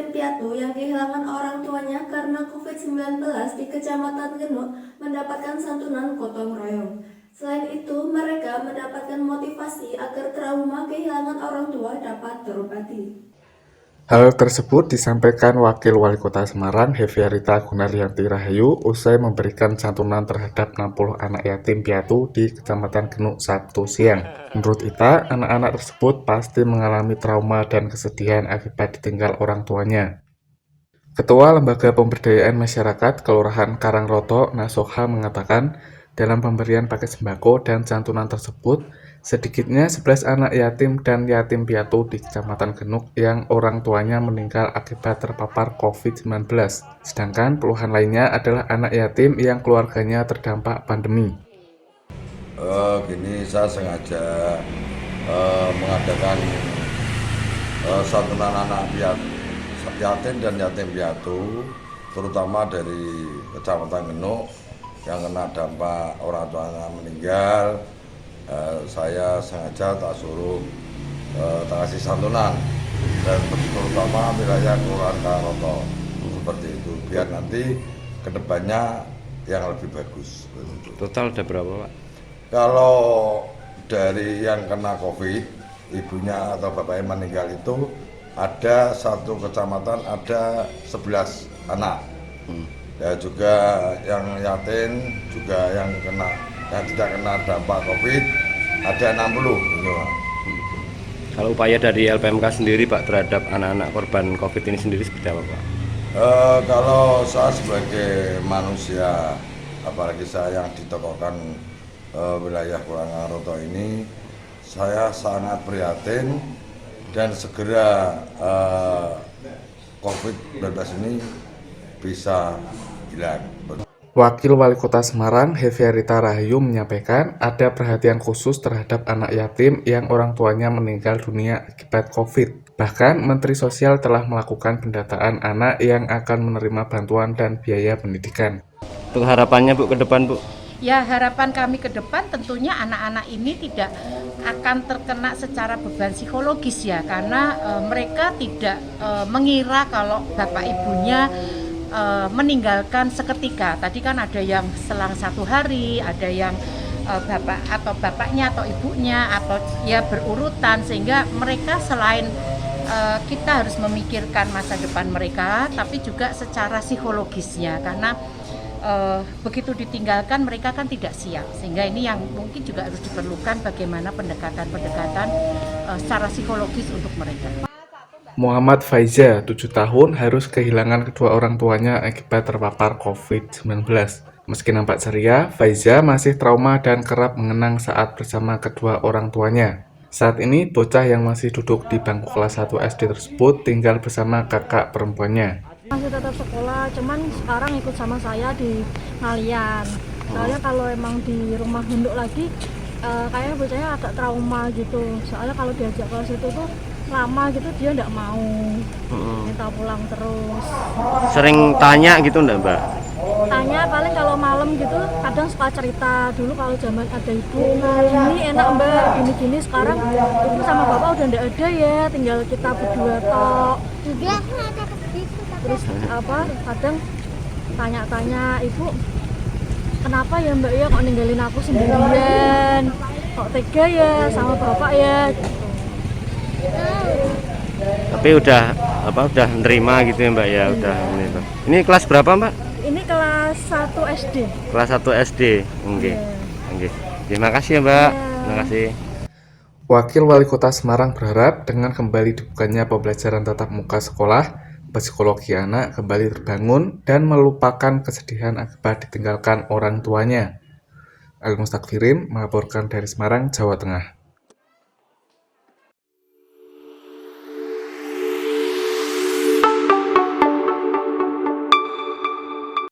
yatim piatu yang kehilangan orang tuanya karena COVID-19 di Kecamatan Genuk mendapatkan santunan gotong royong. Selain itu, mereka mendapatkan motivasi agar trauma kehilangan orang tua dapat terobati. Hal tersebut disampaikan Wakil Wali Kota Semarang, Heviarita Gunaryanti Rahayu, usai memberikan santunan terhadap 60 anak yatim piatu di Kecamatan Genuk Sabtu siang. Menurut Ita, anak-anak tersebut pasti mengalami trauma dan kesedihan akibat ditinggal orang tuanya. Ketua Lembaga Pemberdayaan Masyarakat Kelurahan Karangroto, Nasoha, mengatakan dalam pemberian paket sembako dan santunan tersebut, sedikitnya 11 anak yatim dan yatim piatu di Kecamatan Genuk yang orang tuanya meninggal akibat terpapar COVID-19. Sedangkan puluhan lainnya adalah anak yatim yang keluarganya terdampak pandemi. Saya sengaja mengadakan santunan anak yatim dan yatim piatu, terutama dari Kecamatan Genuk yang kena dampak orang tuanya meninggal. Saya sengaja tak suruh tak kasih santunan, dan terutama wilayah Kelurahan Karangroto seperti itu, biar nanti kedepannya yang lebih bagus. Total ada berapa, Pak? Kalau dari yang kena COVID, ibunya atau bapaknya meninggal itu ada satu kecamatan ada 11 anak. Ya juga yang yatim, juga yang tidak kena dampak COVID ada 60. Gitu. Kalau upaya dari LPMK sendiri, Pak, terhadap anak-anak korban COVID ini sendiri seperti apa, Pak? Kalau saya sebagai manusia, apalagi saya yang ditokohkan wilayah Karangroto ini, saya sangat prihatin dan segera COVID-19 ini bisa hilang. Wakil Wali Kota Semarang, Heviarita Rahayu, menyampaikan ada perhatian khusus terhadap anak yatim yang orang tuanya meninggal dunia akibat COVID. Bahkan, Menteri Sosial telah melakukan pendataan anak yang akan menerima bantuan dan biaya pendidikan. Untuk harapannya, Bu, ke depan, Bu? Ya, harapan kami ke depan tentunya anak-anak ini tidak akan terkena secara beban psikologis ya, karena mereka tidak mengira kalau bapak ibunya meninggalkan seketika. Tadi kan ada yang selang 1 hari, ada yang bapak atau bapaknya atau ibunya atau ya berurutan, sehingga mereka selain kita harus memikirkan masa depan mereka, tapi juga secara psikologisnya, karena begitu ditinggalkan mereka kan tidak siap, sehingga ini yang mungkin juga harus diperlukan bagaimana pendekatan-pendekatan secara psikologis untuk mereka. Muhammad Faiza, 7 tahun, harus kehilangan kedua orang tuanya akibat terpapar COVID-19. Meski nampak ceria, Faiza masih trauma dan kerap mengenang saat bersama kedua orang tuanya. Saat ini, bocah yang masih duduk di bangku kelas 1 SD tersebut tinggal bersama kakak perempuannya. Masih tetap sekolah, cuman sekarang ikut sama saya di Ngalian. Soalnya kalau emang di rumah induk lagi, kayaknya bocahnya agak trauma gitu. Soalnya kalau diajak ke situ tuh lama gitu, dia nggak mau, minta pulang terus. Sering tanya gitu enggak, Mbak? Tanya paling kalau malam gitu, kadang suka cerita dulu kalau zaman ada ibu, ini enak Mbak, gini-gini. Sekarang ibu sama bapak udah nggak ada ya, tinggal kita berdua tok. Terus kadang tanya-tanya, ibu kenapa ya Mbak ya kok ninggalin aku sendirian, kok tega ya sama bapak ya gitu. Tapi udah nerima gitu ya, Mbak ya, udah ini, Mbak. Ini kelas berapa, Mbak? Ini kelas 1 SD. Kelas 1 SD. Nggih. Nggih. Terima kasih ya, Mbak. Terima kasih. Wakil Wali Kota Semarang berharap dengan kembali dibukanya pembelajaran tatap muka sekolah, psikologi anak kembali terbangun dan melupakan kesedihan akibat ditinggalkan orang tuanya. Ali Mustakfirin melaporkan dari Semarang, Jawa Tengah.